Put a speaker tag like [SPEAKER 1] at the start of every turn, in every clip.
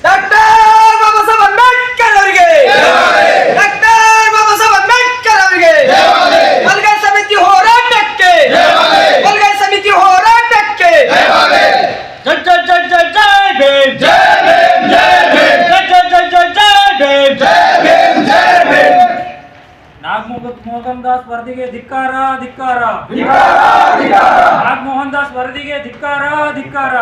[SPEAKER 1] Doctor Baba Saheb Ambedkar ಅವರಿಗೆ, doctor Baba Saheb Ambedkar ಅವರಿಗೆ, ಬಲಗೈ ಸಮಿತಿ ಹೋರಾಟಕ್ಕೆ, ಬಲಗೈ ಸಮಿತಿ ಹೋರಾಟಕ್ಕೆ. ಜೈ ಜೈ ಜೈ ಜೈ ಜೈ ಭೀಮ್, ಜೈ ಭೀಮ್, ಜೈ ಭೀಮ್, ಜೈ ಜೈ ಜೈ ಜೈ ಜೈ ಭೀಮ್, ಜೈ ಭೀಮ್, ಜೈ ಭೀಮ್.
[SPEAKER 2] ನಾಗಮೋಹನ್ ದಾಸ್ ವರದಿಗೆ ಧಿಕ್ಕಾರ, ಧಿಕ್ಕಾರ, ನಾಗಮೋಹನ್ ದಾಸ್ ವರದಿಗೆ ಧಿಕ್ಕಾರ, ಧಿಕ್ಕಾರ.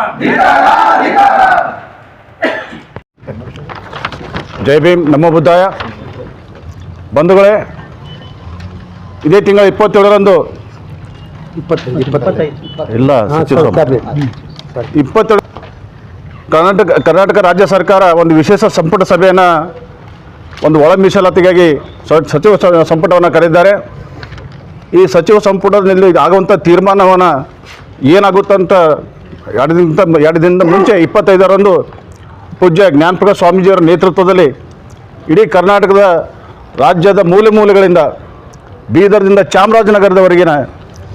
[SPEAKER 3] ಜೈ ಭೀಮ್, ನಮೋ ಬುದ್ಧಾಯ. ಬಂಧುಗಳೇ, ಇದೇ ತಿಂಗಳ 27ರಂದು ಕರ್ನಾಟಕ ರಾಜ್ಯ ಸರ್ಕಾರ ಒಂದು ವಿಶೇಷ ಸಂಪುಟ ಸಭೆಯನ್ನು ಒಂದು ಒಳ ಮೀಸಲಾತಿಗಾಗಿ ಸಚಿವ ಸಂಪುಟವನ್ನು ಕರೆದಿದ್ದಾರೆ. ಈ ಸಚಿವ ಸಂಪುಟದಲ್ಲಿ ಆಗುವಂಥ ತೀರ್ಮಾನವನ್ನು ಏನಾಗುತ್ತಂತ ಎರಡು ದಿನದ ಮುಂಚೆ 25ರಂದು ಪೂಜ್ಯ ಜ್ಞಾನಪ್ರಕಾಶ್ ಸ್ವಾಮೀಜಿಯವರ ನೇತೃತ್ವದಲ್ಲಿ ಇಡೀ ಕರ್ನಾಟಕದ ರಾಜ್ಯದ ಮೂಲೆ ಮೂಲೆಗಳಿಂದ ಬೀದರ್ದಿಂದ ಚಾಮರಾಜನಗರದವರೆಗಿನ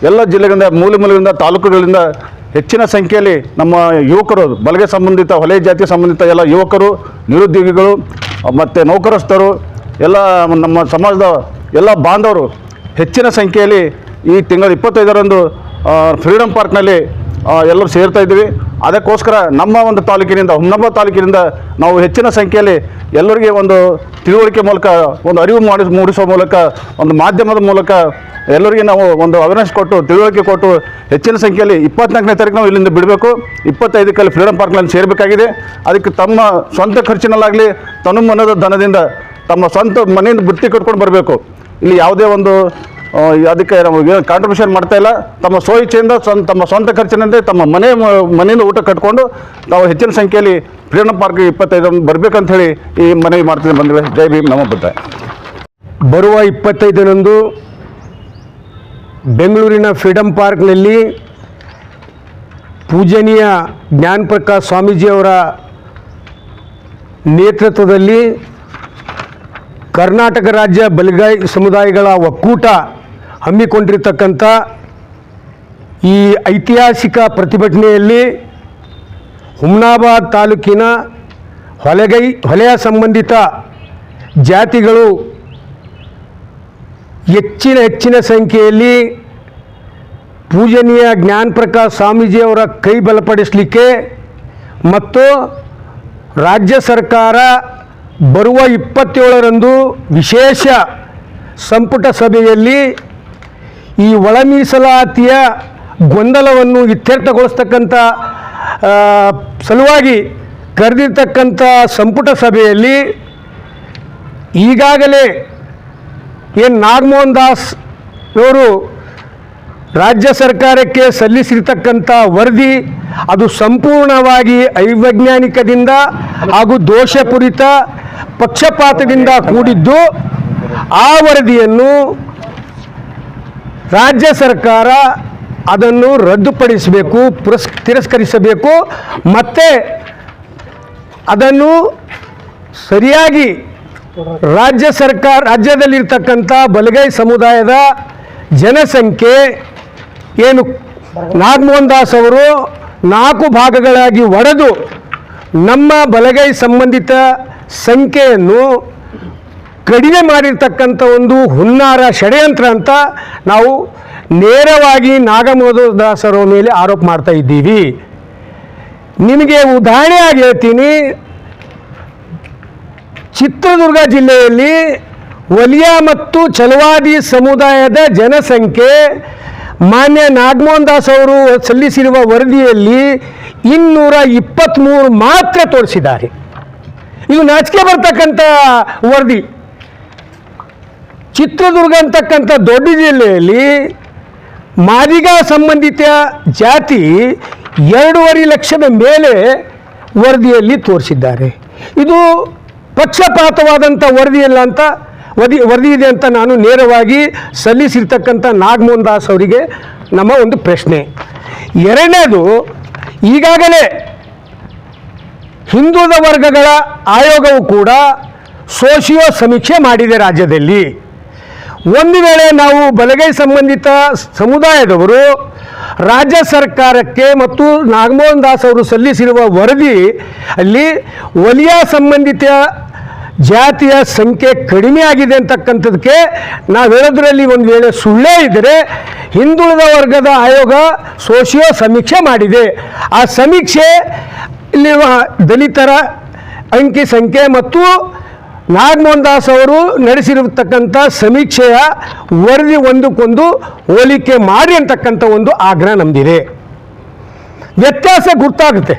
[SPEAKER 3] ಎಲ್ಲ ಜಿಲ್ಲೆಗಳಿಂದ ಮೂಲೆಗಳಿಂದ ತಾಲೂಕುಗಳಿಂದ ಹೆಚ್ಚಿನ ಸಂಖ್ಯೆಯಲ್ಲಿ ನಮ್ಮ ಯುವಕರು, ಬಲಗೈ ಸಂಬಂಧಿತ ಹೊಲೆ ಜಾತಿ ಸಂಬಂಧಿತ ಎಲ್ಲ ಯುವಕರು, ನಿರುದ್ಯೋಗಿಗಳು ಮತ್ತು ನೌಕರಸ್ಥರು, ಎಲ್ಲ ನಮ್ಮ ಸಮಾಜದ ಎಲ್ಲ ಬಾಂಧವರು ಹೆಚ್ಚಿನ ಸಂಖ್ಯೆಯಲ್ಲಿ ಈ ತಿಂಗಳ 25ರಂದು ಫ್ರೀಡಮ್ ಪಾರ್ಕ್ನಲ್ಲಿ ಎಲ್ಲರೂ ಸೇರ್ತಾ ಇದ್ದೀವಿ. ಅದಕ್ಕೋಸ್ಕರ ನಮ್ಮ ಒಂದು ತಾಲೂಕಿನಿಂದ, ಹುಮ್ನಾಬಾದ್ ತಾಲೂಕಿನಿಂದ ನಾವು ಹೆಚ್ಚಿನ ಸಂಖ್ಯೆಯಲ್ಲಿ ಎಲ್ಲರಿಗೆ ಒಂದು ತಿಳುವಳಿಕೆ ಮೂಲಕ, ಒಂದು ಅರಿವು ಮೂಡಿಸುವ ಮೂಲಕ, ಒಂದು ಮಾಧ್ಯಮದ ಮೂಲಕ ಎಲ್ಲರಿಗೆ ನಾವು ಒಂದು ಅವೇರ್ನೆಸ್ ಕೊಟ್ಟು, ತಿಳುವಳಿಕೆ ಕೊಟ್ಟು ಹೆಚ್ಚಿನ ಸಂಖ್ಯೆಯಲ್ಲಿ 24ನೇ ತಾರೀಕು ನಾವು ಇಲ್ಲಿಂದ ಬಿಡಬೇಕು. 25ಕ್ಕೆ ಫ್ರೀಡಮ್ ಪಾರ್ಕ್ನಲ್ಲಿ ಸೇರಬೇಕಾಗಿದೆ. ಅದಕ್ಕೆ ತಮ್ಮ ಸ್ವಂತ ಖರ್ಚಿನಲ್ಲಾಗಲಿ ತನುಮನದ ಧನದಿಂದ ತಮ್ಮ ಸ್ವಂತ ಮನೆಯಿಂದ ಬುತ್ತಿ ಕಟ್ಕೊಂಡು ಬರಬೇಕು. ಇಲ್ಲಿ ಯಾವುದೇ ಒಂದು ಅದಕ್ಕೆ ನಾವು ಏನು ಕಾಂಟ್ರಿಬ್ಯೂಷನ್ ಮಾಡ್ತಾ ಇಲ್ಲ. ತಮ್ಮ ಸ್ವಇಚ್ಛೆಯಿಂದ ತಮ್ಮ ಸ್ವಂತ ಖರ್ಚಿನಂತೆ ತಮ್ಮ ಮನೆಯಿಂದ ಊಟ ಕಟ್ಕೊಂಡು ನಾವು ಹೆಚ್ಚಿನ ಸಂಖ್ಯೆಯಲ್ಲಿ ಫ್ರೀಡಮ್ ಪಾರ್ಕ್ 25 ಬರಬೇಕಂತ ಹೇಳಿ ಈ ಮನವಿ ಮಾಡ್ತೀನಿ. ಬಂದಿವೆ. ಜೈ ಭೀಮ್, ನಮೋ ಬುದ್ಧಾಯ.
[SPEAKER 4] ಬರುವ 25ರಂದು ಬೆಂಗಳೂರಿನ ಫ್ರೀಡಮ್ ಪಾರ್ಕ್ನಲ್ಲಿ ಪೂಜನೀಯ ಜ್ಞಾನಪ್ರಕಾಶ್ ಸ್ವಾಮೀಜಿಯವರ ನೇತೃತ್ವದಲ್ಲಿ ಕರ್ನಾಟಕ ರಾಜ್ಯ ಬಲಗೈ ಸಮುದಾಯಗಳ ಒಕ್ಕೂಟ ಹಮ್ಮಿಕೊಂಡಿರತಕ್ಕಂಥ ಈ ಐತಿಹಾಸಿಕ ಪ್ರತಿಭಟನೆಯಲ್ಲಿ ಹುಮ್ನಾಬಾದ್ ತಾಲೂಕಿನ ಹೊಲೆಯ ಸಂಬಂಧಿತ ಜಾತಿಗಳು ಹೆಚ್ಚಿನ ಸಂಖ್ಯೆಯಲ್ಲಿ ಪೂಜನೀಯ ಜ್ಞಾನಪ್ರಕಾಶ್ ಸ್ವಾಮೀಜಿಯವರ ಕೈ ಬಲಪಡಿಸಲಿಕ್ಕೆ ಮತ್ತು ರಾಜ್ಯ ಸರ್ಕಾರ ಬರುವ 27ರಂದು ವಿಶೇಷ ಸಂಪುಟ ಸಭೆಯಲ್ಲಿ ಈ ಒಳ ಮೀಸಲಾತಿಯ ಗೊಂದಲವನ್ನು ಇತ್ಯರ್ಥಗೊಳಿಸ್ತಕ್ಕಂಥ ಸಲುವಾಗಿ ಕರೆದಿರ್ತಕ್ಕಂಥ ಸಂಪುಟ ಸಭೆಯಲ್ಲಿ ಈಗಾಗಲೇ ಏನು ನಾಗಮೋಹನ್ ದಾಸ್ ಅವರು ರಾಜ್ಯ ಸರ್ಕಾರಕ್ಕೆ ಸಲ್ಲಿಸಿರ್ತಕ್ಕಂಥ ವರದಿ ಅದು ಸಂಪೂರ್ಣವಾಗಿ ಅವೈಜ್ಞಾನಿಕದಿಂದ ಹಾಗೂ ದೋಷಪೂರಿತ ಪಕ್ಷಪಾತದಿಂದ ಕೂಡಿದ್ದು, ಆ ವರದಿಯನ್ನು ರಾಜ್ಯ ಸರ್ಕಾರ ಅದನ್ನು ರದ್ದುಪಡಿಸಬೇಕು, ತಿರಸ್ಕರಿಸಬೇಕು ಮತ್ತು ಅದನ್ನು ಸರಿಯಾಗಿ ರಾಜ್ಯದಲ್ಲಿರ್ತಕ್ಕಂಥ ಬಲಗೈ ಸಮುದಾಯದ ಜನಸಂಖ್ಯೆ ಏನು ನಾಗಮೋಹನ್ ದಾಸ್ ಅವರು 4 ಭಾಗಗಳಾಗಿ ಒಡೆದು ನಮ್ಮ ಬಲಗೈ ಸಂಬಂಧಿತ ಸಂಖ್ಯೆಯನ್ನು ಕಡಿಮೆ ಮಾಡಿರ್ತಕ್ಕಂಥ ಒಂದು ಹುನ್ನಾರ ಷಡ್ಯಂತ್ರ ಅಂತ ನಾವು ನೇರವಾಗಿ ನಾಗಮೋಹನ್ ದಾಸ್ ಅವರ ಮೇಲೆ ಆರೋಪ ಮಾಡ್ತಾ ಇದ್ದೀವಿ. ನಿಮಗೆ ಉದಾಹರಣೆಯಾಗಿ ಹೇಳ್ತೀನಿ, ಚಿತ್ರದುರ್ಗ ಜಿಲ್ಲೆಯಲ್ಲಿ ವಲಿಯ ಮತ್ತು ಛಲವಾದಿ ಸಮುದಾಯದ ಜನಸಂಖ್ಯೆ ಮಾನ್ಯ ನಾಗಮೋಹನ್ ದಾಸ್ ಅವರು ಸಲ್ಲಿಸಿರುವ ವರದಿಯಲ್ಲಿ 223 ಮಾತ್ರ ತೋರಿಸಿದ್ದಾರೆ. ಇದು ನಾಚಿಕೆ ಬರ್ತಕ್ಕಂಥ ವರದಿ. ಚಿತ್ರದುರ್ಗ ಅಂತಕ್ಕಂಥ ದೊಡ್ಡ ಜಿಲ್ಲೆಯಲ್ಲಿ ಮಾದಿಗ ಸಂಬಂಧಿತ ಜಾತಿ 2.5 ಲಕ್ಷದ ಮೇಲೆ ವರದಿಯಲ್ಲಿ ತೋರಿಸಿದ್ದಾರೆ. ಇದು ಪಕ್ಷಪಾತವಾದಂಥ ವರದಿ ಇದೆ ಅಂತ ನಾನು ನೇರವಾಗಿ ಸಲ್ಲಿಸಿರ್ತಕ್ಕಂಥ ನಾಗಮೋಹನ್ ದಾಸ್ ಅವರಿಗೆ ನಮ್ಮ ಒಂದು ಪ್ರಶ್ನೆ. ಎರಡನೇದು, ಈಗಾಗಲೇ ಹಿಂದುಳಿದ ವರ್ಗಗಳ ಆಯೋಗವು ಕೂಡ ಸೋಶಿಯೋ ಸಮೀಕ್ಷೆ ಮಾಡಿದೆ ರಾಜ್ಯದಲ್ಲಿ. ಒಂದು ವೇಳೆ ನಾವು ಬಲಗೈ ಸಂಬಂಧಿತ ಸಮುದಾಯದವರು ರಾಜ್ಯ ಸರ್ಕಾರಕ್ಕೆ ಮತ್ತು ನಾಗಮೋಹನ್ ದಾಸ್ ಅವರು ಸಲ್ಲಿಸಿರುವ ವರದಿ ಅಲ್ಲಿ ವಲಯ ಸಂಬಂಧಿತ ಜಾತಿಯ ಸಂಖ್ಯೆ ಕಡಿಮೆ ಆಗಿದೆ ಅಂತಕ್ಕಂಥದ್ದಕ್ಕೆ ನಾವು ಹೇಳೋದ್ರಲ್ಲಿ ಒಂದು ವೇಳೆ ಸುಳ್ಳೇ ಇದ್ದರೆ ಹಿಂದುಳಿದ ವರ್ಗದ ಆಯೋಗ ಸೋಶಿಯೋ ಸಮೀಕ್ಷೆ ಮಾಡಿದೆ. ಆ ಸಮೀಕ್ಷೆ ಇಲ್ಲಿರುವ ದಲಿತರ ಅಂಕಿ ಸಂಖ್ಯೆ ಮತ್ತು ನಾಗಮೋಹನ್ ದಾಸ್ ಅವರು ನಡೆಸಿರತಕ್ಕಂಥ ಸಮೀಕ್ಷೆಯ ವರದಿ ಒಂದಕ್ಕೊಂದು ಹೋಲಿಕೆ ಮಾಡಿ ಅಂತಕ್ಕಂಥ ಒಂದು ಆಗ್ರಹ ನಮ್ಮದಿದೆ. ವ್ಯತ್ಯಾಸ ಗೊತ್ತಾಗುತ್ತೆ.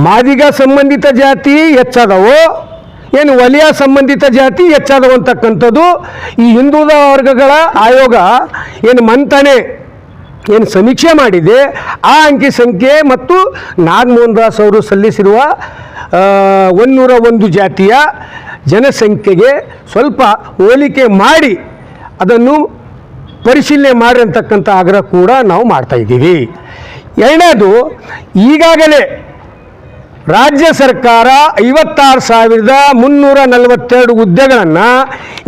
[SPEAKER 4] ಮಾದಿಗ ಸಂಬಂಧಿತ ಜಾತಿ ಹೆಚ್ಚಾದವೋ ಏನು ವಲಯ ಸಂಬಂಧಿತ ಜಾತಿ ಹೆಚ್ಚಾದವು ಅಂತಕ್ಕಂಥದ್ದು ಈ ಹಿಂದುಳಿದ ವರ್ಗಗಳ ಆಯೋಗ ಏನು ಮಂಥನೆ ಏನು ಸಮೀಕ್ಷೆ ಮಾಡಿದೆ ಆ ಅಂಕಿ ಸಂಖ್ಯೆ ಮತ್ತು ನಾಗಮೋಹನ್ ದಾಸ್ ಅವರು ಸಲ್ಲಿಸಿರುವ 101 ಜಾತಿಯ ಜನಸಂಖ್ಯೆಗೆ ಸ್ವಲ್ಪ ಹೋಲಿಕೆ ಮಾಡಿ ಅದನ್ನು ಪರಿಶೀಲನೆ ಮಾಡಿ ಅಂತಕ್ಕಂಥ ಆಗ್ರಹ ಕೂಡ ನಾವು ಮಾಡ್ತಾಯಿದ್ದೀವಿ. ಎರಡನೇದು, ಈಗಾಗಲೇ ರಾಜ್ಯ ಸರ್ಕಾರ 56,342 ಹುದ್ದೆಗಳನ್ನು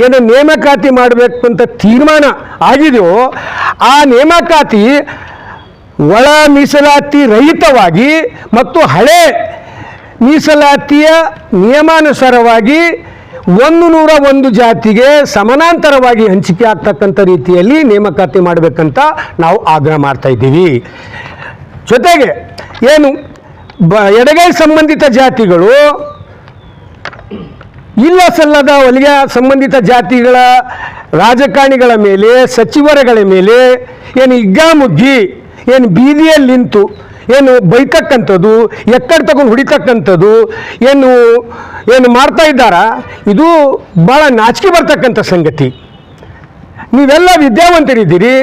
[SPEAKER 4] ಏನು ನೇಮಕಾತಿ ಮಾಡಬೇಕು ಅಂತ ತೀರ್ಮಾನ ಆಗಿದೆಯೋ ಆ ನೇಮಕಾತಿ ಒಳ ಮೀಸಲಾತಿ ರಹಿತವಾಗಿ ಮತ್ತು ಹಳೆ ಮೀಸಲಾತಿಯ ನಿಯಮಾನುಸಾರವಾಗಿ 101 ಜಾತಿಗೆ ಸಮಾನಾಂತರವಾಗಿ ಹಂಚಿಕೆ ಆಗ್ತಕ್ಕಂಥ ರೀತಿಯಲ್ಲಿ ನೇಮಕಾತಿ ಮಾಡಬೇಕಂತ ನಾವು ಆಗ್ರಹ ಮಾಡ್ತಾ ಇದ್ದೀವಿ. ಜೊತೆಗೆ ಏನು ಎಡಗೈ ಸಂಬಂಧಿತ ಜಾತಿಗಳು ಇಲ್ಲ ಸಲ್ಲದ ವಲಯ ಸಂಬಂಧಿತ ಜಾತಿಗಳ ರಾಜಕಾರಣಿಗಳ ಮೇಲೆ ಸಚಿವರುಗಳ ಮೇಲೆ ಏನು ಹಿಗ್ಗಾಮುಗ್ಗಿ ಏನು ಬೀದಿಯಲ್ಲಿ ನಿಂತು ಏನು ಬೈತಕ್ಕಂಥದ್ದು ಎಕ್ಕಡ ತಗೊಂಡು ಹೊಡಿತಕ್ಕಂಥದ್ದು ಏನು ಮಾಡ್ತಾ ಇದ್ದಾರ, ಇದು ಭಾಳ ನಾಚಿಕೆ ಬರ್ತಕ್ಕಂಥ ಸಂಗತಿ. ನೀವೆಲ್ಲ ವಿದ್ಯಾವಂತರಿದ್ದೀರಿ.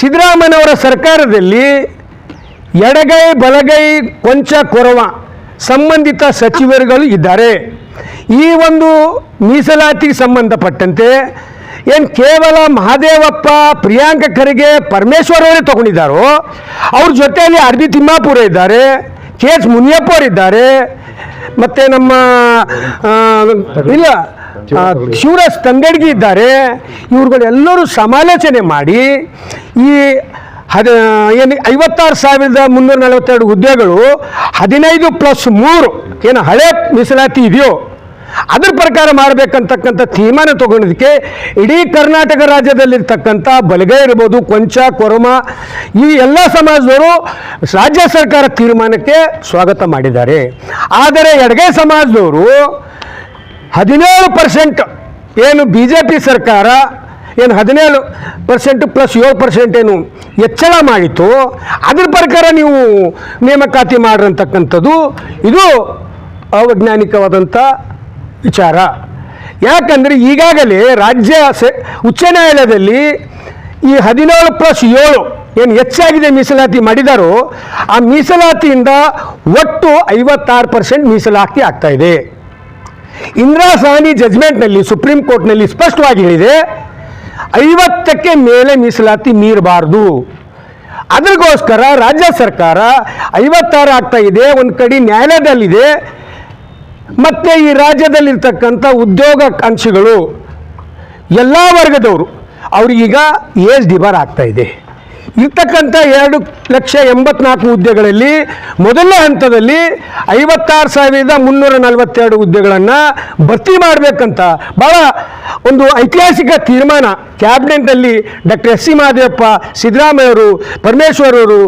[SPEAKER 4] ಸಿದ್ದರಾಮಯ್ಯನವರ ಸರ್ಕಾರದಲ್ಲಿ ಎಡಗೈ ಬಲಗೈ ಕೊಂಚ ಕೊರವ ಸಂಬಂಧಿತ ಸಚಿವರುಗಳು ಇದ್ದಾರೆ. ಈ ಒಂದು ಮೀಸಲಾತಿಗೆ ಸಂಬಂಧಪಟ್ಟಂತೆ ಏನು ಕೇವಲ ಮಹಾದೇವಪ್ಪ, ಪ್ರಿಯಾಂಕ ಖರ್ಗೆ, ಪರಮೇಶ್ವರ್ ಅವರೇ ತಗೊಂಡಿದ್ದಾರೋ ಅವ್ರ ಜೊತೆಯಲ್ಲಿ ಆರ್ ಬಿ ತಿಮ್ಮಾಪುರ ಇದ್ದಾರೆ, ಕೆ ಎಚ್ ಮುನಿಯಪ್ಪ ಅವರಿದ್ದಾರೆ, ಮತ್ತು ನಮ್ಮ ಶಿವರಾಜ್ ತಂಗಡ್ಗಿ ಇದ್ದಾರೆ. ಇವ್ರುಗಳೆಲ್ಲರೂ ಸಮಾಲೋಚನೆ ಮಾಡಿ ಈ ಏನು 56,342 ಹುದ್ದೆಗಳು 15+3 ಏನು ಹಳೆ ಮೀಸಲಾತಿ ಇದೆಯೋ ಅದ್ರ ಪ್ರಕಾರ ಮಾಡಬೇಕಂತಕ್ಕಂಥ ತೀರ್ಮಾನ ತಗೊಂಡಿದ್ದಕ್ಕೆ ಇಡೀ ಕರ್ನಾಟಕ ರಾಜ್ಯದಲ್ಲಿರ್ತಕ್ಕಂಥ ಬಲಗೈ ಇರ್ಬೋದು, ಕೊಂಚ ಕೊರಮ ಈ ಎಲ್ಲ ಸಮಾಜದವರು ರಾಜ್ಯ ಸರ್ಕಾರ ತೀರ್ಮಾನಕ್ಕೆ ಸ್ವಾಗತ ಮಾಡಿದ್ದಾರೆ. ಆದರೆ ಎಡಗೈ ಸಮಾಜದವರು 17% ಏನು BJP ಸರ್ಕಾರ ಏನು 17% + 7% ಏನು ಹೆಚ್ಚಳ ಮಾಡಿತ್ತು, ಅದ್ರ ಪ್ರಕಾರ ನೀವು ನೇಮಕಾತಿ ಮಾಡ್ರಂತಕ್ಕಂಥದ್ದು ಇದು ಅವೈಜ್ಞಾನಿಕವಾದಂಥ ವಿಚಾರ. ಯಾಕಂದರೆ ಈಗಾಗಲೇ ರಾಜ್ಯ ಉಚ್ಚ ನ್ಯಾಯಾಲಯದಲ್ಲಿ ಈ 17+7 ಏನು ಹೆಚ್ಚಾಗಿದೆ ಮೀಸಲಾತಿ ಮಾಡಿದಾರೋ ಆ ಮೀಸಲಾತಿಯಿಂದ ಒಟ್ಟು 56% ಮೀಸಲಾತಿ ಆಗ್ತಾ ಇದೆ. ಇಂದಿರಾ ಸಾಹ್ನಿ ಜಜ್ಮೆಂಟ್ನಲ್ಲಿ ಸುಪ್ರೀಂ ಕೋರ್ಟ್ನಲ್ಲಿ ಸ್ಪಷ್ಟವಾಗಿ ಹೇಳಿದೆ 50ಕ್ಕೆ ಮೇಲೆ ಮೀಸಲಾತಿ ಮೀರಬಾರ್ದು. ಅದಕ್ಕೋಸ್ಕರ ರಾಜ್ಯ ಸರ್ಕಾರ 56 ಆಗ್ತಾ ಇದೆ, ಒಂದು ಕಡೆ ನ್ಯಾಯಾಲಯದಲ್ಲಿದೆ. ಮತ್ತು ಈ ರಾಜ್ಯದಲ್ಲಿರ್ತಕ್ಕಂಥ ಉದ್ಯೋಗಾಕಾಂಕ್ಷಿಗಳು ಎಲ್ಲ ವರ್ಗದವರು ಅವ್ರಿಗೀಗ ಏಜ್ ಡಿಬಾರ್ ಆಗ್ತಾ ಇದೆ. ಇರ್ತಕ್ಕಂಥ 2,84,000 ಹುದ್ದೆಗಳಲ್ಲಿ ಮೊದಲನೇ ಹಂತದಲ್ಲಿ 56,342 ಹುದ್ದೆಗಳನ್ನು ಭರ್ತಿ ಮಾಡಬೇಕಂತ ಭಾಳ ಒಂದು ಐತಿಹಾಸಿಕ ತೀರ್ಮಾನ ಕ್ಯಾಬಿನೆಟ್ನಲ್ಲಿ ಡಾಕ್ಟರ್ ಎಸ್ ಸಿ ಮಹದೇವಪ್ಪ, ಸಿದ್ದರಾಮಯ್ಯವರು, ಪರಮೇಶ್ವರ್ ಅವರು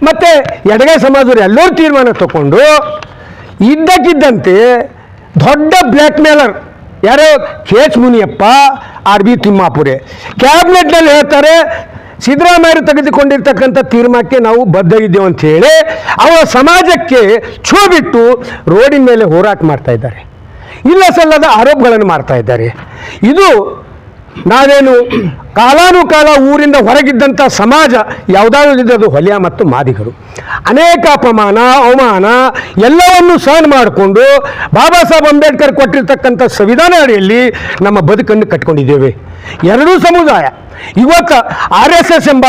[SPEAKER 4] ಮತ್ತು ಎಡಗೈ ಸಮಾಜದವರು ಎಲ್ಲರೂ ತೀರ್ಮಾನ ತಗೊಂಡು ಇದ್ದಕ್ಕಿದ್ದಂತೆ ದೊಡ್ಡ ಬ್ಲ್ಯಾಕ್ ಮೇಲರ್ ಯಾರೋ K H Muniyappa, R B Thimmapure ಕ್ಯಾಬಿನೆಟ್ನಲ್ಲಿ ಹೇಳ್ತಾರೆ ಸಿದ್ದರಾಮಯ್ಯರು ತೆಗೆದುಕೊಂಡಿರ್ತಕ್ಕಂಥ ತೀರ್ಮಾನಕ್ಕೆ ನಾವು ಬದ್ಧ ಇದ್ದೇವೆ ಅಂತ ಹೇಳಿ ಅವರ ಸಮಾಜಕ್ಕೆ ಛೂ ಬಿಟ್ಟು ರೋಡಿನ ಮೇಲೆ ಹೋರಾಟ ಮಾಡ್ತಾ ಇದ್ದಾರೆ, ಇಲ್ಲ ಸಲ್ಲದ ಆರೋಪಗಳನ್ನು ಮಾಡ್ತಾ ಇದ್ದಾರೆ. ಇದು ನಾವೇನು ಕಾಲಾನುಕಾಲ ಊರಿಂದ ಹೊರಗಿದ್ದಂಥ ಸಮಾಜ ಯಾವುದಾದ್ರೂ ಅದು ಹೊಲಿಯ ಮತ್ತು ಮಾದಿಗರು ಅನೇಕ ಅಪಮಾನ ಅವಮಾನ ಎಲ್ಲವನ್ನು ಸಹನ ಮಾಡಿಕೊಂಡು ಬಾಬಾ ಸಾಹೇಬ್ ಅಂಬೇಡ್ಕರ್ ಕೊಟ್ಟಿರ್ತಕ್ಕಂಥ ಸಂವಿಧಾನ ಅಡಿಯಲ್ಲಿ ನಮ್ಮ ಬದುಕನ್ನು ಕಟ್ಕೊಂಡಿದ್ದೇವೆ. ಎರಡೂ ಸಮುದಾಯ ಇವತ್ತು RSS ಎಂಬ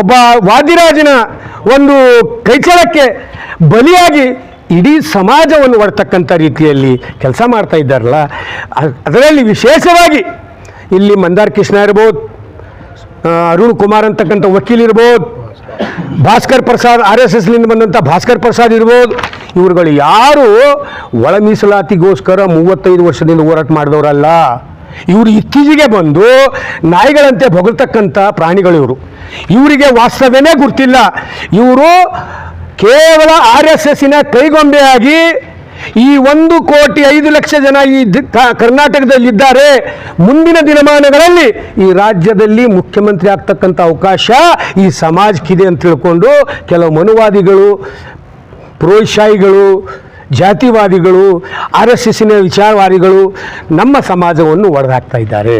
[SPEAKER 4] ಒಬ್ಬ ವಾದಿರಾಜನ ಒಂದು ಕೈಚಳಕ್ಕೆ ಬಲಿಯಾಗಿ ಇಡೀ ಸಮಾಜವನ್ನು ಒಡ್ತಕ್ಕಂಥ ರೀತಿಯಲ್ಲಿ ಕೆಲಸ ಮಾಡ್ತಾ ಇದ್ದಾರಲ್ಲ, ಅದರಲ್ಲಿ ವಿಶೇಷವಾಗಿ ಇಲ್ಲಿ ಮಂದಾರ್ ಕೃಷ್ಣ ಇರ್ಬೋದು, ಅರುಣ್ ಕುಮಾರ್ ಅಂತಕ್ಕಂಥ ವಕೀಲ್ ಇರ್ಬೋದು, ಭಾಸ್ಕರ್ ಪ್ರಸಾದ್ RSSನಿಂದ ಬಂದಂಥ ಭಾಸ್ಕರ್ ಪ್ರಸಾದ್ ಇರ್ಬೋದು. ಇವ್ರುಗಳು ಯಾರು ಒಳ ಮೀಸಲಾತಿಗೋಸ್ಕರ 35 ವರ್ಷದಿಂದ ಹೋರಾಟ ಮಾಡಿದವರಲ್ಲ. ಇವರು ಇತ್ತೀಚೆಗೆ ಬಂದು ನಾಯಿಗಳಂತೆ ಬೊಗಳ್ತಕ್ಕಂಥ ಪ್ರಾಣಿಗಳು ಇವರು. ಇವರಿಗೆ ವಾಸ್ತವನೇ ಗೊತ್ತಿಲ್ಲ. ಇವರು ಕೇವಲ RSSನ ಕೈಗೊಂಬೆಯಾಗಿ ಈ 1,05,00,000 ಜನ ಈ ಕರ್ನಾಟಕದಲ್ಲಿದ್ದಾರೆ. ಮುಂದಿನ ದಿನಮಾನಗಳಲ್ಲಿ ಈ ರಾಜ್ಯದಲ್ಲಿ ಮುಖ್ಯಮಂತ್ರಿ ಆಗ್ತಕ್ಕಂಥ ಅವಕಾಶ ಈ ಸಮಾಜಕ್ಕಿದೆ ಅಂತ ತಿಳ್ಕೊಂಡು ಕೆಲವು ಮನುವಾದಿಗಳು, ಪ್ರೋತ್ಸಾಹಿಗಳು, ಜಾತಿವಾದಿಗಳು, RSSನ ವಿಚಾರವಾದಿಗಳು ನಮ್ಮ ಸಮಾಜವನ್ನು ಒಡೆದಾಕ್ತಾ ಇದ್ದಾರೆ.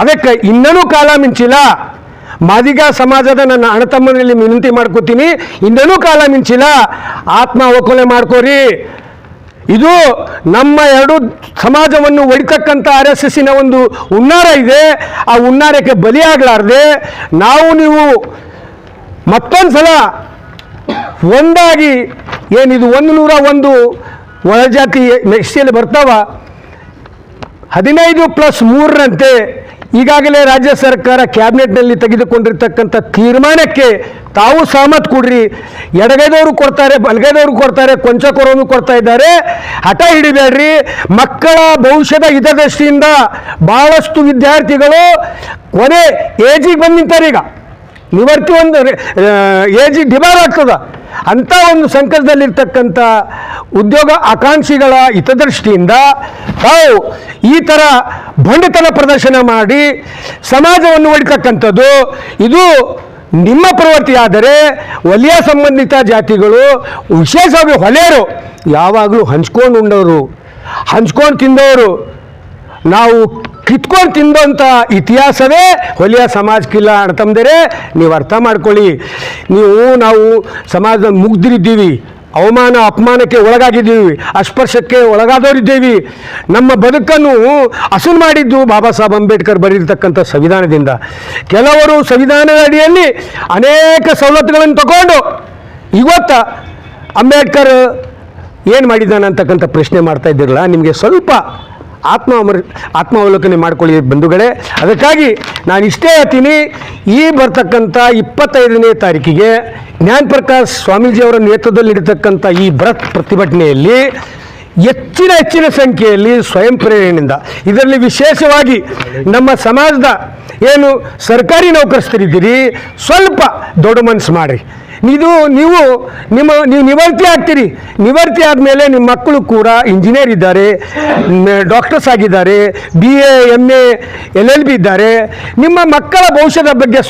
[SPEAKER 4] ಅದಕ್ಕೆ ಇನ್ನೂ ಕಾಲ ಮಿಂಚಿಲ್ಲ. ಮಾದಿಗ ಸಮಾಜದ ನನ್ನ ಅಣ್ಣತಮ್ಮನಲ್ಲಿ ವಿನಂತಿ ಮಾಡ್ಕೋತೀನಿ, ಇನ್ನೂ ಕಾಲ ಮಿಂಚಿಲ್ಲ. ಆತ್ಮಾವಲೋಕನೆ ಮಾಡ್ಕೋರಿ. ಇದು ನಮ್ಮ ಎರಡು ಸಮಾಜವನ್ನು ಒಡಿತಕ್ಕಂಥ RSSನ ಒಂದು ಹುನ್ನಾರ ಇದೆ. ಆ ಹುನ್ನಾರಕ್ಕೆ ಬಲಿಯಾಗಲಾರ್ದೆ ನೀವು ಮತ್ತೊಂದು ಸಲ ಒಂದಾಗಿ ಏನಿದು 101 ಒಳಜಾತಿ ಎಸ್ಸಿಯಲ್ಲಿ ಬರ್ತಾವ 15+3ರಂತೆ ಈಗಾಗಲೇ ರಾಜ್ಯ ಸರ್ಕಾರ ಕ್ಯಾಬಿನೆಟ್ನಲ್ಲಿ ತೆಗೆದುಕೊಂಡಿರ್ತಕ್ಕಂಥ ತೀರ್ಮಾನಕ್ಕೆ ತಾವು ಸಹಮತ ಕೊಡ್ರಿ. ಎಡಗೈದವರು ಕೊಡ್ತಾರೆ, ಬಲಗೈದವರು ಕೊಡ್ತಾರೆ, ಕೊಂಚ ಕೊರೋನು ಕೊಡ್ತಾ ಇದ್ದಾರೆ. ಹಠ ಹಿಡಿಬೇಡ್ರಿ. ಮಕ್ಕಳ ಭವಿಷ್ಯದ ಹಿತದೃಷ್ಟಿಯಿಂದ ಭಾಳಷ್ಟು ವಿದ್ಯಾರ್ಥಿಗಳು ಕೊನೆ ಏಜಿಗೆ ಬಂದು ನಿಂತಾರೆ. ಈಗ ನಿವರ್ತಿ ಒಂದು ಏಜಿಗೆ ಡಿಮಾಂಡ್ ಆಗ್ತದ. ಅಂಥ ಒಂದು ಸಂಕಟದಲ್ಲಿರ್ತಕ್ಕಂಥ ಉದ್ಯೋಗ ಆಕಾಂಕ್ಷಿಗಳ ಹಿತದೃಷ್ಟಿಯಿಂದ ತಾವು ಈ ಥರ ಬಂಡತನ ಪ್ರದರ್ಶನ ಮಾಡಿ ಸಮಾಜವನ್ನು ಒಡಿತಕ್ಕಂಥದ್ದು ಇದು ನಿಮ್ಮ ಪ್ರವೃತ್ತಿ. ಆದರೆ ವಲಯ ಸಂಬಂಧಿತ ಜಾತಿಗಳು, ವಿಶೇಷವಾಗಿ ಹೊಲೆಯರು ಯಾವಾಗಲೂ ಹಂಚ್ಕೊಂಡು ಉಂಡವರು, ಹಂಚ್ಕೊಂಡು ತಿಂದವರು, ನಾವು ಕಿತ್ಕೊಂಡು ತಿಂದಂಥ ಇತಿಹಾಸವೇ ಹೊಲಿಯ ಸಮಾಜಕ್ಕಿಲ್ಲ. ಅಣ್ತಂದರೆ ನೀವು ಅರ್ಥ ಮಾಡ್ಕೊಳ್ಳಿ. ನಾವು ಸಮಾಜದ ಮುಗ್ಧರಿದ್ದೀವಿ, ಅವಮಾನ ಅಪಮಾನಕ್ಕೆ ಒಳಗಾಗಿದ್ದೀವಿ, ಅಸ್ಪರ್ಶಕ್ಕೆ ಒಳಗಾದವರಿದ್ದೀವಿ. ನಮ್ಮ ಬದುಕನ್ನು ಹಸನು ಮಾಡಿದ್ದು ಬಾಬಾ ಸಾಹೇಬ್ ಅಂಬೇಡ್ಕರ್ ಬರೆದಿರ್ತಕ್ಕಂಥ ಸಂವಿಧಾನದಿಂದ. ಕೆಲವರು ಸಂವಿಧಾನದ ಅಡಿಯಲ್ಲಿ ಅನೇಕ ಸವಲತ್ತುಗಳನ್ನು ತಗೊಂಡು ಇವತ್ತು ಅಂಬೇಡ್ಕರ್ ಏನು ಮಾಡಿದ್ದಾನೆ ಅಂತಕ್ಕಂಥ ಪ್ರಶ್ನೆ ಮಾಡ್ತಾ ಇದ್ದಿರಲ್ಲ. ನಿಮಗೆ ಸ್ವಲ್ಪ ಆತ್ಮಾವಲೋಕನೆ ಮಾಡ್ಕೊಳ್ಳಿ ಬಂಧುಗಳೇ. ಅದಕ್ಕಾಗಿ ನಾನು ಇಷ್ಟೇ ಹೇಳ್ತೀನಿ, ಈ ಬರ್ತಕ್ಕಂಥ 25ನೇ ತಾರೀಕಿಗೆ ಜ್ಞಾನಪ್ರಕಾಶ್ ಸ್ವಾಮೀಜಿಯವರ ನೇತೃತ್ವದಲ್ಲಿರತಕ್ಕಂಥ ಈ ಬೃಹತ್ ಪ್ರತಿಭಟನೆಯಲ್ಲಿ ಹೆಚ್ಚಿನ ಸಂಖ್ಯೆಯಲ್ಲಿ ಸ್ವಯಂ ಪ್ರೇರಣೆಯಿಂದ, ಇದರಲ್ಲಿ ವಿಶೇಷವಾಗಿ ನಮ್ಮ ಸಮಾಜದ ಏನು ಸರ್ಕಾರಿ ನೌಕರಸ್ಥರಿದ್ದೀರಿ, ಸ್ವಲ್ಪ ದೊಡ್ಡ ಮನಸ್ಸು ಮಾಡಿ. ನೀವು ನಿವೃತ್ತಿ ಆಗ್ತೀರಿ. ನಿವೃತ್ತಿ ಆದಮೇಲೆ ನಿಮ್ಮ ಮಕ್ಕಳು ಕೂಡ ಇಂಜಿನಿಯರ್ ಇದ್ದಾರೆ, ಡಾಕ್ಟರ್ಸ್ ಆಗಿದ್ದಾರೆ, BA MA LLB ಇದ್ದಾರೆ. ನಿಮ್ಮ ಮಕ್ಕಳ ಭವಿಷ್ಯದ ಬಗ್ಗೆ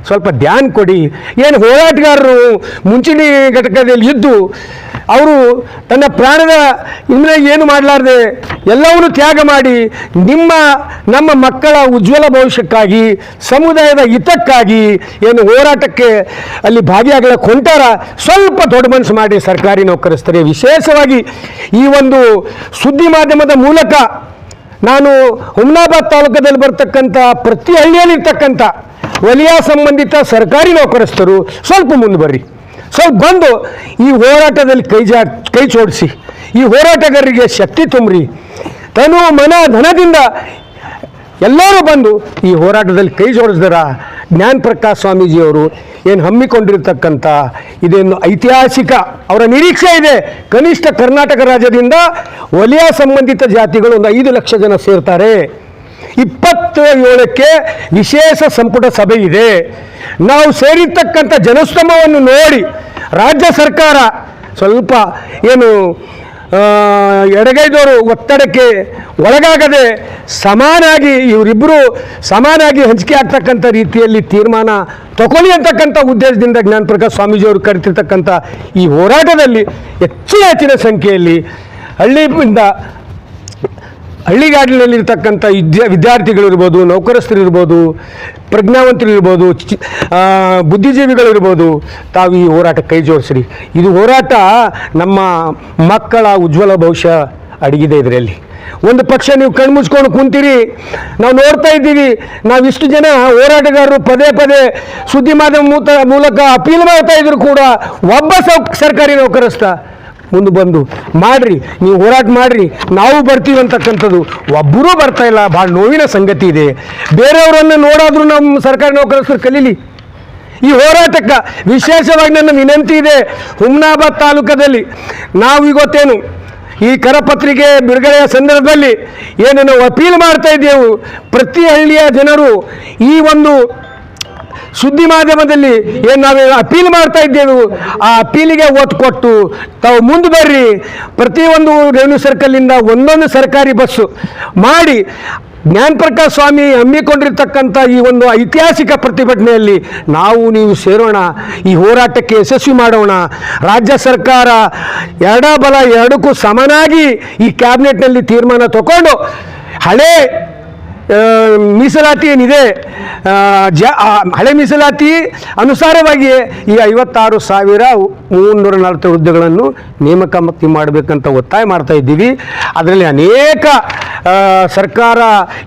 [SPEAKER 4] ಸ್ವಲ್ಪ ಧ್ಯಾನ ಕೊಡಿ. ಏನು ಹೋರಾಟಗಾರರು ಮುಂಚೂಣಿ ಘಟಕದಲ್ಲಿ ಇದ್ದು ಅವರು ತನ್ನ ಪ್ರಾಣದ ಇನ್ನು ಏನು ಮಾಡಲಾರ್ದೆ ಎಲ್ಲವನ್ನೂ ತ್ಯಾಗ ಮಾಡಿ ನಮ್ಮ ಮಕ್ಕಳ ಉಜ್ವಲ ಭವಿಷ್ಯಕ್ಕಾಗಿ, ಸಮುದಾಯದ ಹಿತಕ್ಕಾಗಿ ಏನು ಹೋರಾಟಕ್ಕೆ ಅಲ್ಲಿ ಭಾಗಿಯಾಗಲಿಕ್ಕೆ ಹೊಂಟಾರ. ಸ್ವಲ್ಪ ದೊಡ್ಡ ಮನಸ್ಸು ಮಾಡಿ ಸರ್ಕಾರಿ ನೌಕರಸ್ಥರೇ. ವಿಶೇಷವಾಗಿ ಈ ಒಂದು ಸುದ್ದಿ ಮಾಧ್ಯಮದ ಮೂಲಕ ನಾನು ಹುಮ್ನಾಬಾದ್ ತಾಲೂಕದಲ್ಲಿ ಬರ್ತಕ್ಕಂಥ ಪ್ರತಿ ಹಳ್ಳಿಯಲ್ಲಿರ್ತಕ್ಕಂಥ ವಲಯ ಸಂಬಂಧಿತ ಸರ್ಕಾರಿ ನೌಕರಸ್ಥರು ಸ್ವಲ್ಪ ಮುಂದೆ ಬರ್ರಿ. ಸ್ವಲ್ಪ ಬಂದು ಈ ಹೋರಾಟದಲ್ಲಿ ಕೈ ಜೋಡಿಸಿ, ಈ ಹೋರಾಟಗಾರರಿಗೆ ಶಕ್ತಿ ತುಂಬ್ರಿ. ತನು ಮನ ಧನದಿಂದ ಎಲ್ಲರೂ ಬಂದು ಈ ಹೋರಾಟದಲ್ಲಿ ಕೈ ಜೋಡಿಸಿದಾರ. ಜ್ಞಾನಪ್ರಕಾಶ್ ಸ್ವಾಮೀಜಿಯವರು ಏನು ಹಮ್ಮಿಕೊಂಡಿರ್ತಕ್ಕಂಥ ಇದೇನು ಐತಿಹಾಸಿಕ, ಅವರ ನಿರೀಕ್ಷೆ ಇದೆ, ಕನಿಷ್ಠ ಕರ್ನಾಟಕ ರಾಜ್ಯದಿಂದ ವಲಯ ಸಂಬಂಧಿತ ಜಾತಿಗಳು ಒಂದು 5 ಲಕ್ಷ ಜನ ಸೇರ್ತಾರೆ. 27ಕ್ಕೆ ವಿಶೇಷ ಸಂಪುಟ ಸಭೆ ಇದೆ. ನಾವು ಸೇರಿರ್ತಕ್ಕಂಥ ಜನಸ್ತಂಭವನ್ನು ನೋಡಿ ರಾಜ್ಯ ಸರ್ಕಾರ ಸ್ವಲ್ಪ ಏನು ಎಡಗೈದವರು ಒತ್ತಡಕ್ಕೆ ಒಳಗಾಗದೆ ಇವರಿಬ್ಬರು ಸಮಾನಾಗಿ ಹಂಚಿಕೆ ಆಗ್ತಕ್ಕಂಥ ರೀತಿಯಲ್ಲಿ ತೀರ್ಮಾನ ತಗೊಳ್ಳಿ ಅಂತಕ್ಕಂಥ ಉದ್ದೇಶದಿಂದ ಜ್ಞಾನಪ್ರಕಾಶ್ ಸ್ವಾಮೀಜಿಯವರು ಕರೆತಿರ್ತಕ್ಕಂಥ ಈ ಹೋರಾಟದಲ್ಲಿ ಹೆಚ್ಚಿನ ಸಂಖ್ಯೆಯಲ್ಲಿ ಹಳ್ಳಿಗಾಡಿನಲ್ಲಿರ್ತಕ್ಕಂಥ ವಿದ್ಯಾರ್ಥಿಗಳಿರ್ಬೋದು, ನೌಕರಸ್ಥರಿರ್ಬೋದು, ಪ್ರಜ್ಞಾವಂತರಿರ್ಬೋದು, ಬುದ್ಧಿಜೀವಿಗಳಿರ್ಬೋದು, ತಾವು ಈ ಹೋರಾಟ ಕೈ ಜೋಡಿಸ್ರಿ. ಇದು ಹೋರಾಟ ನಮ್ಮ ಮಕ್ಕಳ ಉಜ್ವಲ ಭವಿಷ್ಯ ಅಡಗಿದೆ. ಇದರಲ್ಲಿ ಒಂದು ಪಕ್ಷ ನೀವು ಕಣ್ಮುಚ್ಕೊಂಡು ಕುಂತೀರಿ. ನಾವು ನೋಡ್ತಾ ಇದ್ದೀವಿ, ನಾವಿಷ್ಟು ಜನ ಹೋರಾಟಗಾರರು ಪದೇ ಸುದ್ದಿ ಮಾಧ್ಯಮ ಮೂಲಕ ಅಪೀಲ್ ಮಾಡ್ತಾ ಇದ್ರು ಕೂಡ ಒಬ್ಬ ಸರ್ಕಾರಿ ನೌಕರಸ್ಥ ಮುಂದೆ ಬಂದು ಮಾಡ್ರಿ, ನೀವು ಹೋರಾಟ ಮಾಡ್ರಿ, ನಾವು ಬರ್ತೀವಿ ಅಂತಕ್ಕಂಥದ್ದು ಒಬ್ಬರೂ ಬರ್ತಾ ಇಲ್ಲ. ಭಾಳ ನೋವಿನ ಸಂಗತಿ ಇದೆ. ಬೇರೆಯವರನ್ನು ನೋಡಾದರೂ ನಮ್ಮ ಸರ್ಕಾರಿ ನೌಕರಸ್ಥರು ಕಲೀಲಿ. ಈ ಹೋರಾಟಕ್ಕೆ ವಿಶೇಷವಾಗಿ ನನ್ನ ವಿನಂತಿ ಇದೆ. ಹುಮ್ನಾಬಾದ್ ತಾಲೂಕದಲ್ಲಿ ನಾವು ಇವತ್ತೇನು ಈ ಕರಪತ್ರಿಕೆ ಬಿಡುಗಡೆಯ ಸಂದರ್ಭದಲ್ಲಿ ಏನು ನಾವು ಅಪೀಲ್ ಮಾಡ್ತಾ ಇದ್ದೆವು, ಪ್ರತಿ ಹಳ್ಳಿಯ ಜನರು ಈ ಒಂದು ಸುದ್ದಿ ಮಾಧ್ಯಮದಲ್ಲಿ ಏನು ನಾವು ಅಪೀಲ್ ಮಾಡ್ತಾ ಇದ್ದೇವೆ, ಆ ಅಪೀಲಿಗೆ ಒತ್ತು ಕೊಟ್ಟು ತಾವು ಮುಂದೆ ಬರ್ರಿ, ಪ್ರತಿಯೊಂದು ರೆವಿನ್ಯೂ ಸರ್ಕಲಿಂದ ಒಂದೊಂದು ಸರ್ಕಾರಿ ಬಸ್ಸು ಮಾಡಿ ಜ್ಞಾನಪ್ರಕಾಶ್ ಸ್ವಾಮಿ ಹಮ್ಮಿಕೊಂಡಿರ್ತಕ್ಕಂಥ ಈ ಒಂದು ಐತಿಹಾಸಿಕ ಪ್ರತಿಭಟನೆಯಲ್ಲಿ ನಾವು ನೀವು ಸೇರೋಣ, ಈ ಹೋರಾಟಕ್ಕೆ ಯಶಸ್ವಿ ಮಾಡೋಣ. ರಾಜ್ಯ ಸರ್ಕಾರ ಎರಡಬಲ ಎರಡಕ್ಕೂ ಸಮನಾಗಿ ಈ ಕ್ಯಾಬಿನೆಟ್ನಲ್ಲಿ ತೀರ್ಮಾನ ತಗೊಂಡು ಹಳೆ ಮೀಸಲಾತಿ ಏನಿದೆ ಹಳೆ ಮೀಸಲಾತಿ ಅನುಸಾರವಾಗಿ ಈ 56,340 ಹುದ್ದೆಗಳನ್ನು ನೇಮಕಾತಿ ಮಾಡಬೇಕಂತ ಒತ್ತಾಯ ಮಾಡ್ತಾ ಇದ್ದೀವಿ. ಅದರಲ್ಲಿ ಅನೇಕ ಸರ್ಕಾರ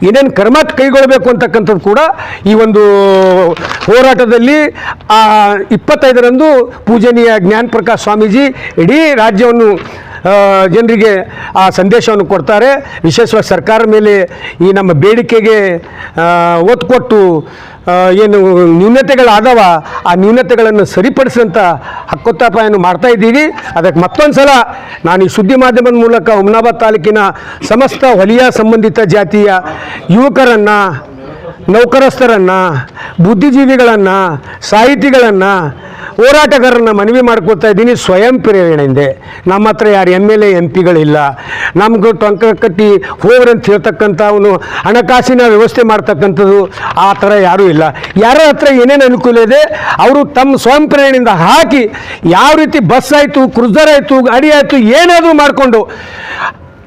[SPEAKER 4] ಏನೇನು ಕ್ರಮ ಕೈಗೊಳ್ಳಬೇಕು ಅಂತಕ್ಕಂಥದ್ದು ಕೂಡ ಈ ಒಂದು ಹೋರಾಟದಲ್ಲಿ 25ರಂದು ಪೂಜನೀಯ ಜ್ಞಾನಪ್ರಕಾಶ್ ಸ್ವಾಮೀಜಿ ಇಡೀ ರಾಜ್ಯವನ್ನು ಜನರಿಗೆ ಆ ಸಂದೇಶವನ್ನು ಕೊಡ್ತಾರೆ. ವಿಶೇಷವಾಗಿ ಸರ್ಕಾರ ಮೇಲೆ ಈ ನಮ್ಮ ಬೇಡಿಕೆಗೆ ಒತ್ತು ಕೊಟ್ಟು ಏನು ನ್ಯೂನತೆಗಳಾದವ ಆ ನ್ಯೂನತೆಗಳನ್ನು ಸರಿಪಡಿಸುವಂಥ ಹಕ್ಕೊತ್ತಾಯವನ್ನು ಮಾಡ್ತಾ ಇದ್ದೀವಿ. ಅದಕ್ಕೆ ಮತ್ತೊಂದು ಸಲ ನಾನು ಈ ಸುದ್ದಿ ಮಾಧ್ಯಮದ ಮೂಲಕ ಹುಮ್ನಾಬಾದ್ ತಾಲೂಕಿನ ಸಮಸ್ತ ವಲಯ ಸಂಬಂಧಿತ ಜಾತಿಯ ಯುವಕರನ್ನು, ನೌಕರಸ್ಥರನ್ನು, ಬುದ್ಧಿಜೀವಿಗಳನ್ನು, ಸಾಹಿತಿಗಳನ್ನು, ಹೋರಾಟಗಾರರನ್ನು ಮನವಿ ಮಾಡ್ಕೊಳ್ತಾ ಇದ್ದೀನಿ. ಸ್ವಯಂ ಪ್ರೇರಣೆಯಿಂದ ನಮ್ಮ ಹತ್ರ ಯಾರು MLA MP ಗಳಿಲ್ಲ, ನಮ್ಗೆ ಟೊಂಕ ಕಟ್ಟಿ ಹೋಗ್ರಿ ಅಂತ ಹೇಳ್ತಕ್ಕಂಥ ಅವನು ಹಣಕಾಸಿನ ವ್ಯವಸ್ಥೆ ಮಾಡ್ತಕ್ಕಂಥದ್ದು ಆ ಥರ ಯಾರೂ ಇಲ್ಲ. ಯಾರ ಹತ್ರ ಏನೇನು ಅನುಕೂಲ ಇದೆ ಅವರು ತಮ್ಮ ಸ್ವಯಂ ಪ್ರೇರಣೆಯಿಂದ ಹಾಕಿ ಯಾವ ರೀತಿ ಬಸ್ ಆಯಿತು, ಕ್ರೂಸರ್ ಆಯಿತು, ಗಾಡಿ ಆಯಿತು, ಏನಾದರೂ ಮಾಡಿಕೊಂಡು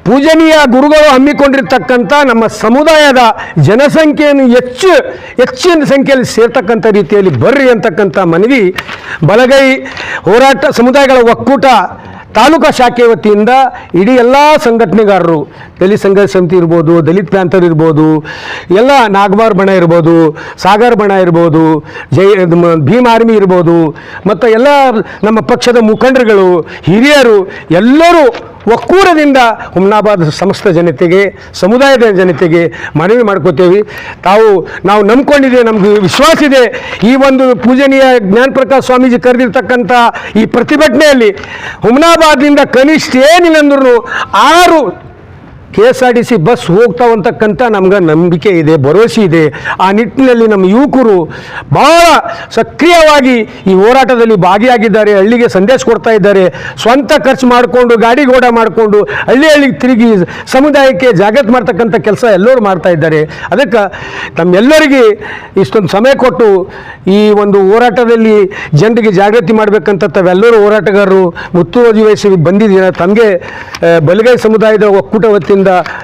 [SPEAKER 4] ಪೂಜನೀಯ ಗುರುಗಳು ಹಮ್ಮಿಕೊಂಡಿರ್ತಕ್ಕಂಥ ನಮ್ಮ ಸಮುದಾಯದ ಜನಸಂಖ್ಯೆಯನ್ನು ಹೆಚ್ಚಿನ ಸಂಖ್ಯೆಯಲ್ಲಿ ಸೇರ್ತಕ್ಕಂಥ ರೀತಿಯಲ್ಲಿ ಬರ್ರಿ ಅಂತಕ್ಕಂಥ ಮನವಿ ಬಲಗೈ ಹೋರಾಟ ಸಮುದಾಯಗಳ ಒಕ್ಕೂಟ ತಾಲೂಕಾ ಶಾಖೆ ವತಿಯಿಂದ ಇಡೀ ಎಲ್ಲ ಸಂಘಟನೆಗಾರರು, ದಲಿತ ಸಂಘರ್ಷ ಸಮಿತಿ ಇರ್ಬೋದು, ದಲಿತ ಪ್ಯಾಂಥರ್ ಇರ್ಬೋದು, ಎಲ್ಲ ನಾಗವಾರ್ ಬಣ ಇರ್ಬೋದು, ಸಾಗರ್ ಬಣ ಇರ್ಬೋದು, ಭೀಮ್ ಆರ್ಮಿ ಇರ್ಬೋದು, ಮತ್ತು ಎಲ್ಲ ನಮ್ಮ ಪಕ್ಷದ ಮುಖಂಡರುಗಳು, ಹಿರಿಯರು ಎಲ್ಲರೂ ಒಕ್ಕೂಟದಿಂದ ಹುಮ್ನಾಬಾದ್ ಸಮಸ್ತ ಜನತೆಗೆ, ಸಮುದಾಯದ ಜನತೆಗೆ ಮನವಿ ಮಾಡ್ಕೋತೇವೆ. ನಾವು ನಂಬ್ಕೊಂಡಿದ್ದೇವೆ, ನಮ್ಗೆ ವಿಶ್ವಾಸ ಇದೆ. ಈ ಒಂದು ಪೂಜನೀಯ ಜ್ಞಾನಪ್ರಕಾಶ್ ಸ್ವಾಮೀಜಿ ಕರೆದಿರ್ತಕ್ಕಂಥ ಈ ಪ್ರತಿಭಟನೆಯಲ್ಲಿ ಹುಮ್ನಾಬಾದ್ನಿಂದ ಕನಿಷ್ಠ ಏನಿಲ್ಲ ಅಂದ್ರೂ 6 KSRTC ಬಸ್ ಹೋಗ್ತಾವಂತಕ್ಕಂಥ ನಮ್ಗೆ ನಂಬಿಕೆ ಇದೆ, ಭರವಸೆ ಇದೆ. ಆ ನಿಟ್ಟಿನಲ್ಲಿ ನಮ್ಮ ಯುವಕರು ಭಾಳ ಸಕ್ರಿಯವಾಗಿ ಈ ಹೋರಾಟದಲ್ಲಿ ಭಾಗಿಯಾಗಿದ್ದಾರೆ, ಹಳ್ಳಿಗೆ ಸಂದೇಶ ಕೊಡ್ತಾ ಇದ್ದಾರೆ. ಸ್ವಂತ ಖರ್ಚು ಮಾಡಿಕೊಂಡು, ಗಾಡಿ ಗೋಡ ಮಾಡಿಕೊಂಡು ಹಳ್ಳಿಗೆ ತಿರುಗಿ ಸಮುದಾಯಕ್ಕೆ ಜಾಗೃತಿ ಮಾಡ್ತಕ್ಕಂಥ ಕೆಲಸ ಎಲ್ಲರೂ ಮಾಡ್ತಾ ಇದ್ದಾರೆ. ಅದಕ್ಕೆ ತಮ್ಮೆಲ್ಲರಿಗೆ ಇಷ್ಟೊಂದು ಸಮಯ ಕೊಟ್ಟು ಈ ಒಂದು ಹೋರಾಟದಲ್ಲಿ ಜನರಿಗೆ ಜಾಗೃತಿ ಮಾಡಬೇಕಂತ ತಾವೆಲ್ಲರೂ ಹೋರಾಟಗಾರರು ಮುತುವರ್ಜಿ ವಹಿಸಿ ಬಂದಿದ್ದೀರ. ತಮಗೆ ಬಲಗೈ ಸಮುದಾಯದ ಒಕ್ಕೂಟ ವತಿಯಿಂದ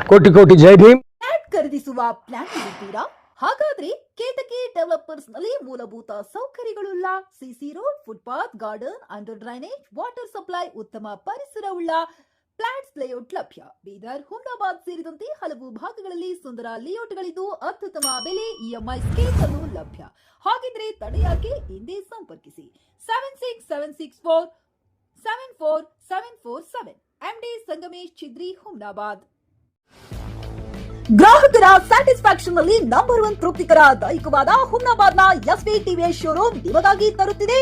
[SPEAKER 4] ಕೋಟಿ ಕೋಟಿ ಜೈ ಭೀಮ್.
[SPEAKER 5] ಫ್ಲಾಟ್ ಖರೀದಿಸುವ ಪ್ಲಾನ್ ಇದ್ದೀರಾ? ಹಾಗಾದ್ರೆ ಕೇತಕಿ ಡೆವಲಪರ್ಸ್ ನಲ್ಲಿ ಮೂಲಭೂತ ಸೌಕರ್ಯಗಳುಳ್ಳ CC road, footpath, garden, under drainage, water supply, ಉತ್ತಮ ಪರಿಸರವುಳ್ಳ ಫ್ಲಾಟ್ಸ್ ಲೇಔಟ್ ಲಭ್ಯ. ಬೀದರ್, ಹುಮ್ನಾಬಾದ್ ಸೇರಿದಂತೆ ಹಲವು ಭಾಗಗಳಲ್ಲಿ ಸುಂದರ ಲೇಔಟ್ಗಳಿದ್ದು ಅತ್ಯುತ್ತಮ ಬೆಲೆ, EMI ಸ್ಕೀಮ್ಸ್ ಅನ್ನು ಲಭ್ಯ. ಹಾಗಿದ್ರೆ ತಡೆಯಾಕೆ? ಹಿಂದೆ ಸಂಪರ್ಕಿಸಿ 7676474747 MD ಸಂಗಮೇಶ್ ಚಿದ್ರಿ, ಹುಮ್ನಾಬಾದ್. ಗ್ರಾಹಕರ ಸ್ಯಾಟಿಸ್ಫ್ಯಾಕ್ಷನ್ ನಲ್ಲಿ ನಂಬರ್ 1 ತೃಪ್ತಿಕರ ದೈಹಿಕವಾದ ಹುಮ್ನಾಬಾದ್ನ SV TVS ಶೋರೂಮ್ ನಿಮಗಾಗಿ ತರುತ್ತಿದೆ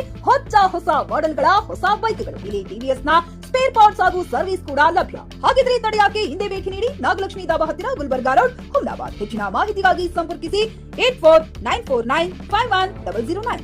[SPEAKER 5] ಹೊಸ ಮಾಡೆಲ್ಗಳ ಹೊಸ ಬೈಕ್ಗಳು. ಇಲ್ಲಿ TVS ನ ಸ್ಪೇರ್ ಪಾರ್ಟ್ಸ್ ಹಾಗೂ ಸರ್ವಿಸ್ ಕೂಡ ಲಭ್ಯ. ಹಾಗಿದ್ರೆ ತಡೆಯಾಕೆ? ಹಿಂದೆ ಭೇಟಿ ನೀಡಿ. ನಾಗಲಕ್ಷ್ಮಿ ದಾಬಾ ಹತ್ತಿರ, ಗುಲ್ಬರ್ಗಾ ರೋಡ್, ಹುಮ್ನಾಬಾದ್. ಹೆಚ್ಚಿನ ಮಾಹಿತಿಗಾಗಿ ಸಂಪರ್ಕಿಸಿ 8494951009.